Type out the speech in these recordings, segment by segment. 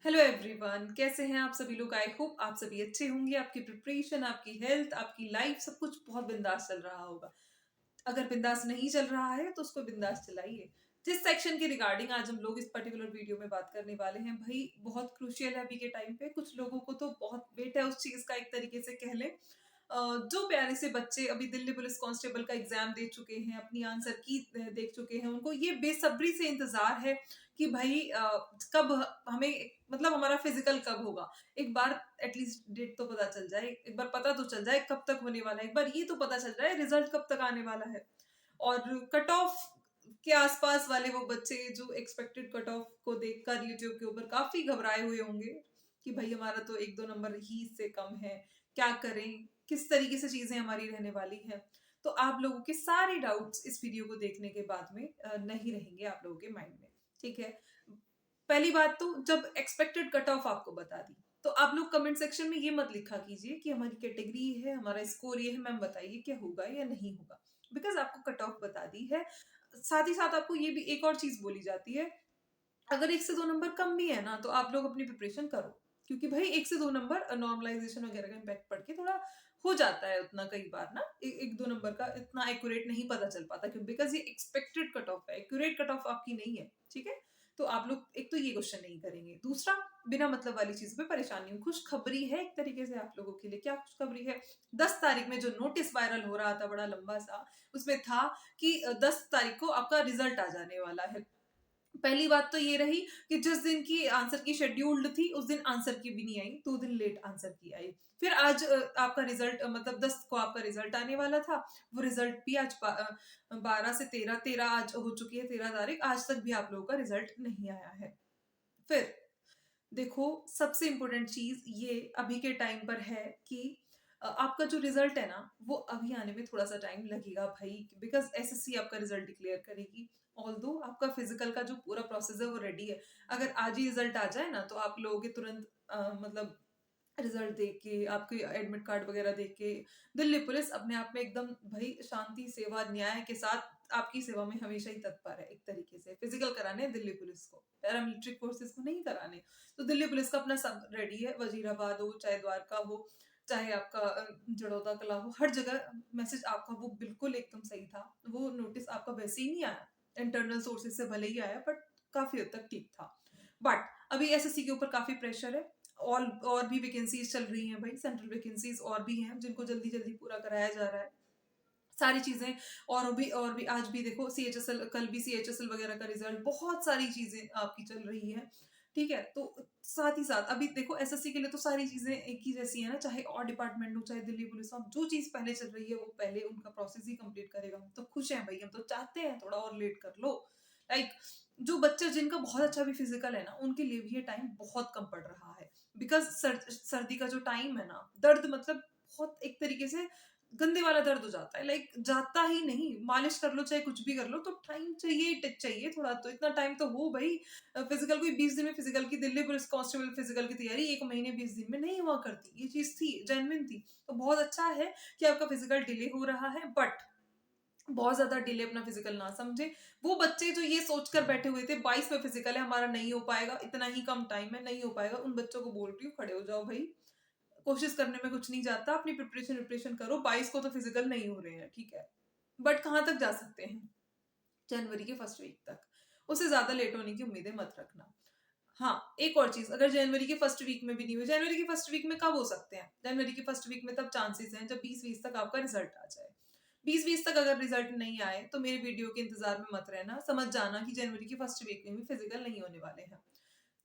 Hello everyone, कैसे हैं आप सभी लोग। आई होप आप सभी अच्छे होंगे। आपकी प्रिपरेशन, आपकी हेल्थ, आपकी लाइफ सब कुछ बहुत बिंदास चल रहा होगा। अगर बिंदास नहीं चल रहा है तो उसको बिंदास चलाइए। जिस सेक्शन के रिगार्डिंग आज हम लोग इस पर्टिकुलर वीडियो में बात करने वाले हैं, भाई बहुत क्रूशियल है अभी के टाइम पे। कुछ लोगों को तो बहुत वेट है उस चीज का, एक तरीके से कह लें। जो प्यारे से बच्चे अभी दिल्ली पुलिस कांस्टेबल का एग्जाम दे चुके हैं, अपनी आंसर की देख चुके हैं, उनको ये बेसब्री से इंतजार है कि भाई कब हमें मतलब हमारा फिजिकल कब होगा। एक बार एटलीस्ट डेट तो पता चल जाए, एक बार पता तो चल जाए कब तक होने वाला है, एक बार ये तो पता चल जाए रिजल्ट कब तक आने वाला है। और कट ऑफ के आसपास वाले वो बच्चे जो एक्सपेक्टेड कट ऑफ को देखकर यूट्यूब के ऊपर काफी घबराए हुए होंगे कि भाई हमारा तो एक दो नंबर ही इससे कम है, क्या करें, किस तरीके से चीजें हमारी रहने वाली है। तो आप लोगों के सारे डाउट्स इस वीडियो को देखने के बाद में नहीं रहेंगे आप लोगों के माइंड में। ठीक है। पहली बात तो जब एक्सपेक्टेड कट ऑफ आपको बता दी, तो आप लोग कमेंट सेक्शन में ये मत लिखा कीजिए कि हमारी कैटेगरी है, हमारा स्कोर ये है, मैम बताइए क्या होगा या नहीं होगा। बिकॉज आपको कट ऑफ बता दी है। साथ ही साथ आपको ये भी एक और चीज बोली जाती है, अगर एक से दो नंबर कम भी है ना तो आप लोग अपनी प्रिपरेशन करो। क्योंकि भाई एक से दो नंबर नॉर्मलाइजेशन वगैरह का इम्पैक्ट पड़ के थोड़ा हो जाता है उतना, कई बार ना एक दो नंबर का इतना एक्यूरेट नहीं पता चल पाता, क्यों बिकॉज ये एक्सपेक्टेड कट ऑफ है, एक्यूरेट कट ऑफ आपकी नहीं है। ठीक है। तो आप लोग एक तो ये क्वेश्चन नहीं करेंगे। दूसरा, बिना मतलब वाली चीज पे परेशानी हो। खुशखबरी है एक तरीके से आप लोगों के लिए। क्या खुशखबरी है? 10 तारीख में जो नोटिस वायरल हो रहा था बड़ा लंबा सा, उसमें था कि 10 तारीख को आपका रिजल्ट आ जाने वाला है। पहली बात तो ये रही कि जिस दिन की आंसर की शेड्यूल्ड थी उस दिन आंसर की भी नहीं आई, 2 दिन लेट आंसर की आई। फिर आज आपका रिजल्ट मतलब 10 को आपका रिजल्ट आने वाला था। वो रिजल्ट भी आज 12 से 13, 13 आज हो चुकी है, 13 तारीख, आज तक भी आप लोगों का रिजल्ट नहीं आया है। फिर देखो, सबसे इम्पोर्टेंट चीज ये अभी के टाइम पर है कि आपका जो रिजल्ट है ना वो अभी आने में थोड़ा सा टाइम लगेगा भाई, बिकॉज एसएससी आपका रिजल्ट डिक्लेयर करेगी। ऑल्दो आपका फिजिकल का जो पूरा प्रोसेस है वो रेडी है। अगर आज ही रिजल्ट आ जाए ना तो आप लोगों के तुरंत मतलब रिजल्ट देख के, आपके एडमिट कार्ड वगैरह देख के दिल्ली पुलिस अपने आप में एकदम भाई शांति सेवा न्याय के साथ आपकी सेवा में हमेशा ही तत्पर है। एक तरीके से फिजिकल कराने दिल्ली पुलिस को, पैरामिलिट्री फोर्सेस को नहीं कराने। तो दिल्ली पुलिस का अपना सब रेडी है। वजीराबाद हो चाहे द्वारका हो, चाहे आपका जड़ौदा कला हो, हर जगह मैसेज आपका वो बिल्कुल एकदम सही था। वो नोटिस आपका वैसे ही नहीं आया, इंटरनल सोर्सेज से भले ही आया, बट काफी हद तक ठीक था। बट अभी एसएससी के ऊपर काफी प्रेशर है। और भी वैकेंसीज चल रही हैं भाई, सेंट्रल वैकेंसीज और भी हैं जिनको जल्दी जल्दी पूरा कराया जा रहा है। सारी चीजें और भी आज भी देखो सीएचएसएल, कल भी सीएचएसएल वगैरह का रिजल्ट, बहुत सारी चीजें आपकी चल रही है। ठीक है। तो साथ ही साथ अभी देखो एसएससी के लिए तो सारी चीजें एक ही जैसी है ना, चाहे और डिपार्टमेंट हो चाहे दिल्ली पुलिस हो, जो चीज पहले चल रही है वो पहले उनका प्रोसेस ही कंप्लीट करेगा। हम तो खुश हैं भाई, हम तो चाहते हैं थोड़ा और लेट कर लो। लाइक जो बच्चे जिनका बहुत अच्छा भी फिजिकल है ना, उनके लिए भी ये टाइम बहुत कम पड़ रहा है। बिकॉज सर्दी का जो टाइम है ना, दर्द मतलब बहुत एक तरीके से गंदे वाला दर्द हो जाता है। लाइक जाता ही नहीं, मालिश कर लो चाहे कुछ भी कर लो तो टाइम चाहिए, टिक चाहिए थोड़ा, तो इतना टाइम तो हो भाई। फिजिकल कोई 20 दिन में फिजिकल की, दिल्ली पुलिस कांस्टेबल फिजिकल की तैयारी 1 महीने 20 दिन में नहीं हुआ करती। ये चीज थी, जेन्युइन थी। तो बहुत अच्छा है कि आपका फिजिकल डिले हो रहा है, बट बहुत ज्यादा डिले अपना फिजिकल ना समझे। वो बच्चे जो ये सोचकर बैठे हुए थे 22 में फिजिकल है हमारा, नहीं हो पाएगा, इतना ही कम टाइम है, नहीं हो पाएगा, उन बच्चों को बोल रही हूँ खड़े हो जाओ भाई। कोशिश करने में कुछ नहीं जाता, अपनी प्रिपरेशन करो। 22 को तो फिजिकल नहीं हो रहे हैं, ठीक है, बट कहाँ तक जा सकते हैं? जनवरी के फर्स्ट वीक तक, उससे ज्यादा लेट होने की उम्मीदें मत रखना। हाँ, एक और चीज, अगर जनवरी के फर्स्ट वीक में भी नहीं हुई, जनवरी के फर्स्ट वीक में कब हो सकते हैं? जनवरी के फर्स्ट वीक में तब चांसेस हैं जब 20-20 तक आपका रिजल्ट आ जाए। 20-20 तक अगर रिजल्ट नहीं आए तो मेरे वीडियो के इंतजार में मत रहना, समझ जाना कि जनवरी के फर्स्ट वीक में भी फिजिकल नहीं होने वाले हैं।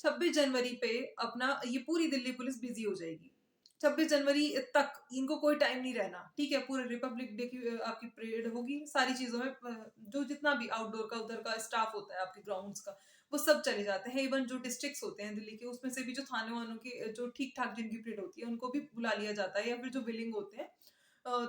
26 जनवरी पे अपना ये पूरी दिल्ली पुलिस बिजी हो जाएगी। 26 जनवरी तक इनको कोई टाइम नहीं रहना। ठीक है। पूरे रिपब्लिक डे की आपकी परेड होगी, सारी चीजों में जो जितना भी आउटडोर का उधर का स्टाफ होता है आपके ग्राउंड्स का, वो सब चले जाते हैं। इवन जो डिस्ट्रिक्ट्स होते हैं दिल्ली के, उसमें से भी जो थाने वालों के जो ठीक ठाक जिनकी परेड होती है उनको भी बुला लिया जाता है, या फिर जो विलिंग होते हैं।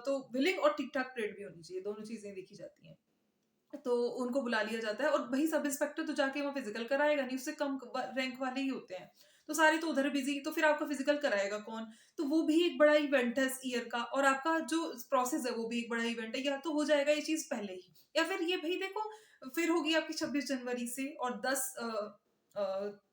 तो विलिंग और ठीक ठाक परेड भी होनी चाहिए, दोनों चीजें देखी जाती हैं। तो उनको बुला लिया जाता है, और भाई सब इंस्पेक्टर तो जाके वहाँ फिजिकल कराएगा नहीं, उससे कम रैंक वाले ही होते हैं। तो सारे तो उधर बिजी, तो फिर आपका फिजिकल कराएगा कौन? तो वो भी एक बड़ा इवेंट है इस ईयर का, और आपका जो प्रोसेस है वो भी एक बड़ा इवेंट है। या तो हो जाएगा ये चीज पहले ही, या फिर ये भाई देखो फिर होगी आपकी 26 जनवरी से, और 10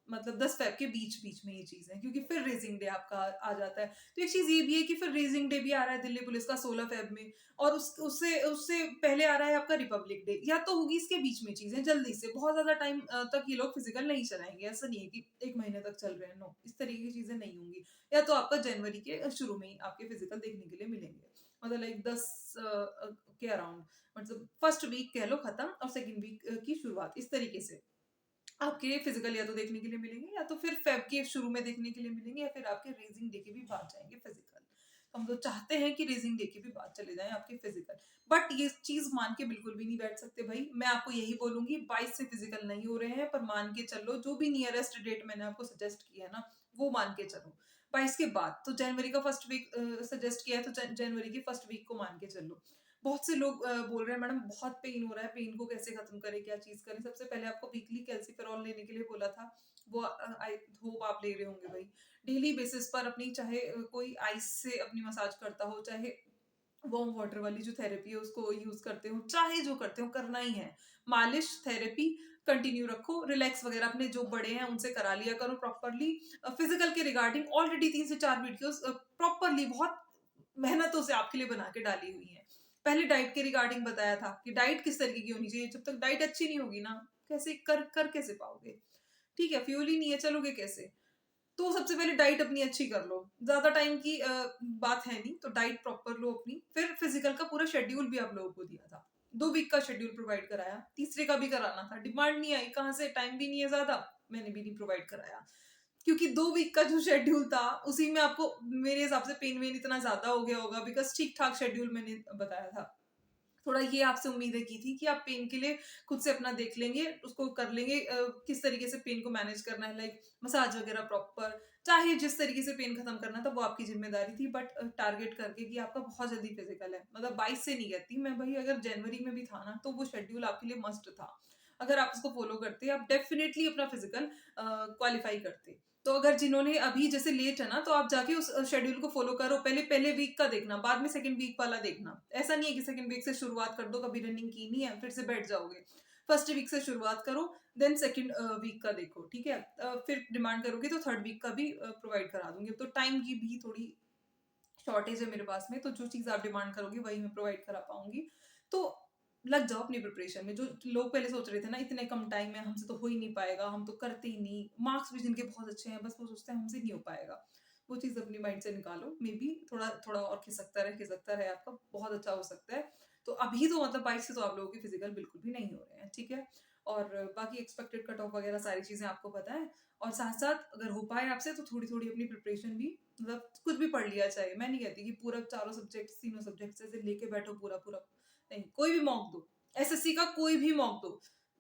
मतलब 10 फेब के बीच-बीच में ये चीज़ है, क्योंकि फिर रेज़िंग डे आपका आ जाता है। तो एक चीज़ ये भी है कि फिर रेज़िंग डे भी आ रहा है दिल्ली पुलिस का 16 फेब में, और उससे उससे पहले आ रहा है आपका रिपब्लिक डे। या तो होगी इसके बीच में चीज़ें जल्दी से, बहुत ज़्यादा टाइम तक ये लोग फिज़िकल नहीं चलाएँगे। ऐसा नहीं है कि 1 महीने तक चल रहे हैं, नो, इस तरीके की चीज़ें नहीं होंगी। या तो आपका जनवरी के शुरू में ही आपके फिज़िकल देखने के लिए मिलेंगे। मतलब लाइक 10 के अराउंड, मतलब फर्स्ट वीक कह लो खत्म और सेकंड वीक की शुरुआत, इस तरीके से आपके फिजिकल या तो देखने के लिए मिलेंगे, या तो फिर फेब के शुरू में देखने के लिए मिलेंगे, या फिर आपके रेजिंग डे के भी बाद जाएंगे फिजिकल। हम तो चाहते हैं कि रेजिंग डे के भी बाद चले जाएं आपके फिजिकल, बट ये चीज मान के बिल्कुल भी नहीं बैठ सकते भाई। मैं आपको यही बोलूंगी, 22 से फिजिकल नहीं हो रहे हैं, पर मान के चलो जो भी नियरेस्ट डेट मैंने आपको सजेस्ट किया है ना, वो मान के चलो 22 के बाद। तो जनवरी का फर्स्ट वीक सजेस्ट किया है, तो जनवरी की फर्स्ट वीक को मान के चलो। बहुत से लोग बोल रहे हैं मैडम बहुत पेन हो रहा है, पेन को कैसे खत्म करें, क्या चीज करें। सबसे पहले आपको वीकली कैल्सिफेरॉल लेने के लिए बोला था, वो आई होप आप ले रहे होंगे भाई। डेली बेसिस पर अपनी, चाहे कोई आइस से अपनी मसाज करता हो, चाहे वार्म वाटर वाली जो थेरेपी है उसको यूज करते हो, चाहे जो करते हो करना ही है। मालिश थेरेपी कंटिन्यू रखो, रिलैक्स वगैरह अपने जो बड़े हैं उनसे करा लिया करो प्रॉपरली। फिजिकल के रिगार्डिंग ऑलरेडी 3 से 4 वीडियोस प्रॉपरली बहुत मेहनतों से आपके लिए बना के डाली हुई है। पहले डाइट के रिगार्डिंग बताया था कि डाइट किस तरीके की होनी चाहिए। जब तक डाइट अच्छी नहीं होगी ना, कैसे कर कैसे पाओगे? ठीक है, फ्यूल ही नहीं है, चलोगे कैसे? तो सबसे पहले डाइट अपनी अच्छी कर लो। ज्यादा टाइम की बात है नहीं, तो डाइट प्रॉपर लो अपनी। फिर फिजिकल का पूरा शेड्यूल भी आप लोगों को दिया था, 2 वीक का शेड्यूल प्रोवाइड कराया, तीसरे का भी कराना था, डिमांड नहीं आई, कहाँ से, टाइम भी नहीं है ज्यादा, मैंने भी नहीं प्रोवाइड कराया। क्योंकि 2 वीक का जो शेड्यूल था उसी में आपको मेरे हिसाब से पेन वेन इतना ज्यादा हो गया होगा, बिकॉज ठीक ठाक शेड्यूल मैंने बताया था। थोड़ा ये आपसे उम्मीदें की थी कि आप पेन के लिए खुद से अपना देख लेंगे, उसको कर लेंगे, किस तरीके से पेन को मैनेज करना है, लाइक मसाज वगैरह प्रॉपर, चाहे जिस तरीके से पेन खत्म करना था वो आपकी जिम्मेदारी थी। बट टारगेट करके कि आपका बहुत जल्दी फिजिकल है, मतलब 22 से नहीं कहती मैं भाई, अगर जनवरी में भी था ना तो वो शेड्यूल आपके लिए मस्ट था। अगर आप उसको फॉलो करते आप डेफिनेटली अपना फिजिकल क्वालिफाई करते। तो अगर जिन्होंने अभी जैसे लेट है ना, तो आप जाके उस शेड्यूल को फॉलो करो। पहले पहले वीक का देखना, बाद में सेकंड वीक वाला देखना। ऐसा नहीं है कि सेकंड वीक से शुरुआत कर दो, कभी रनिंग की नहीं है फिर से बैठ जाओगे। फर्स्ट वीक से शुरुआत करो, देन सेकंड वीक का देखो, ठीक है। फिर डिमांड करोगे तो थर्ड वीक का भी प्रोवाइड करा दूंगी। तो टाइम की भी थोड़ी शॉर्टेज है मेरे पास में, तो जो चीज आप डिमांड करोगे वही मैं प्रोवाइड करा पाऊंगी। तो लग जाओ अपनी प्रिपरेशन में। जो लोग पहले सोच रहे थे ना इतने कम टाइम में हमसे तो हो ही नहीं पाएगा, हम तो करते ही नहीं, मार्क्स भी जिनके बहुत अच्छे हैं बस वो सोचते हैं हमसे नहीं हो पाएगा, वो चीज अपनी माइंड से निकालो। मे बी थोड़ा थोड़ा और खिसकता रहे आपका, बहुत अच्छा हो सकता है। तो अभी तो मतलब 22 से तो आप लोगों के फिजिकल बिल्कुल भी नहीं हो रहे हैं, ठीक है। और बाकी एक्सपेक्टेड कट ऑफ वगैरह सारी चीजें आपको पता है। और साथ साथ अगर हो पाए आपसे तो थोड़ी थोड़ी अपनी प्रिपरेशन भी, मतलब कुछ भी पढ़ लिया चाहिए। मैं नहीं कहती कि पूरा चारों सब्जेक्ट तीनों सब्जेक्ट से लेके बैठो पूरा पूरा, नहीं, कोई भी मॉक दो। एसएससी का कोई भी मॉक दो,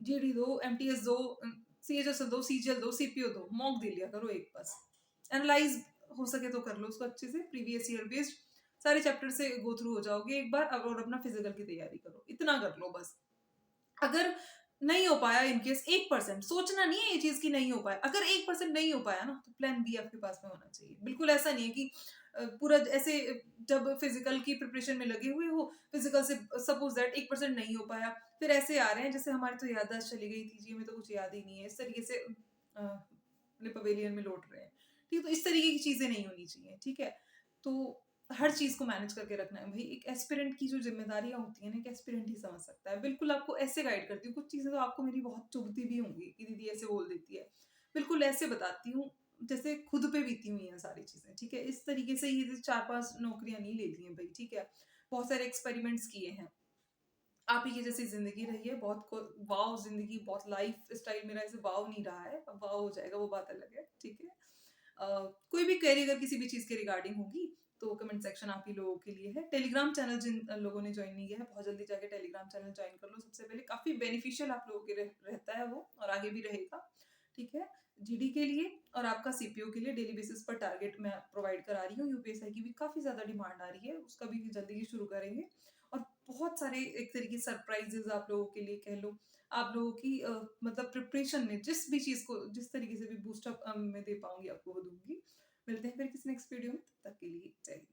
जीडी दो, एमटीएस दो, सीएचएस दो, सीजीएल दो, सीपीओ दो, मॉक दे लिया करो एक बस। एनालाइज हो सके तो कर लो उसको अच्छे से, प्रीवियस ईयर बेस्ड सारे चैप्टर से गो थ्रू हो जाओगे एक बार। और अपना फिजिकल की तैयारी करो, इतना कर लो बस। अगर नहीं हो पाया इनकेस 1%, सोचना नहीं है ये चीज की नहीं हो पाया, अगर 1% नहीं हो पाया ना तो प्लान बी आपके पास में होना चाहिए। बिल्कुल ऐसा नहीं है कि पूरा ऐसे जब फिजिकल की प्रिपरेशन में लगे हुए हो, फिजिकल से सपोज दैट 1% नहीं हो पाया, फिर ऐसे आ रहे हैं जैसे हमारी तो याददाश्त चली गई थी जी, हमें तो कुछ याद ही नहीं है, इस तरीके से अपने पवेलियन में लौट रहे हैं। ठीक है, तो इस तरीके की चीजें नहीं होनी चाहिए, ठीक है। तो हर चीज को मैनेज करके रखना है भाई। एक एस्पिरेंट की जो जिम्मेदारियां होती है ना, एक एस्पिरेंट ही समझ सकता है। बिल्कुल आपको ऐसे गाइड करती हूँ, कुछ चीजें तो आपको मेरी बहुत चुभती भी होंगी कि दीदी ऐसे बोल देती है, बिल्कुल ऐसे बताती हूँ जैसे खुद पे बीती हुई हैं सारी चीजें, ठीक है। इस तरीके से ये 4-5 नौकरियां नहीं ले ली हैं भाई, ठीक है। बहुत सारे एक्सपेरिमेंट्स किए हैं। आप ही की जैसी जिंदगी रही है, बहुत को वाव जिंदगी, बहुत लाइफ स्टाइल मेरा ऐसे वाव नहीं रहा है, अब वाव हो जाएगा वो बात अलग है, ठीक है। कोई भी क्वेरी अगर किसी भी चीज के रिगार्डिंग होगी तो कमेंट सेक्शन आप ही लोगों के लिए है। टेलीग्राम चैनल जिन लोगों ने ज्वाइन नहीं किया है, बहुत जल्दी जाके टेलीग्राम चैनल ज्वाइन कर लो सबसे पहले, काफी बेनिफिशियल आप लोगों के रहता है वो, और आगे भी रहेगा, ठीक है। जीडी के लिए और आपका सीपीओ के लिए डेली बेसिस पर टारगेट मैं प्रोवाइड करा रही हूँ। यूपीएसआई की भी काफी ज्यादा डिमांड आ रही है, उसका भी जल्दी ही शुरू करेंगे। और बहुत सारे एक तरीके सरप्राइजेस आप लोगों के लिए कह लो, आप लोगों की मतलब प्रिपरेशन में जिस भी चीज को जिस तरीके से भी बूस्टअप मैं दे पाऊंगी आपको वो दूंगी। मिलते हैं फिर किसी नेक्स्ट वीडियो में, तब तक के लिए जय हिंद।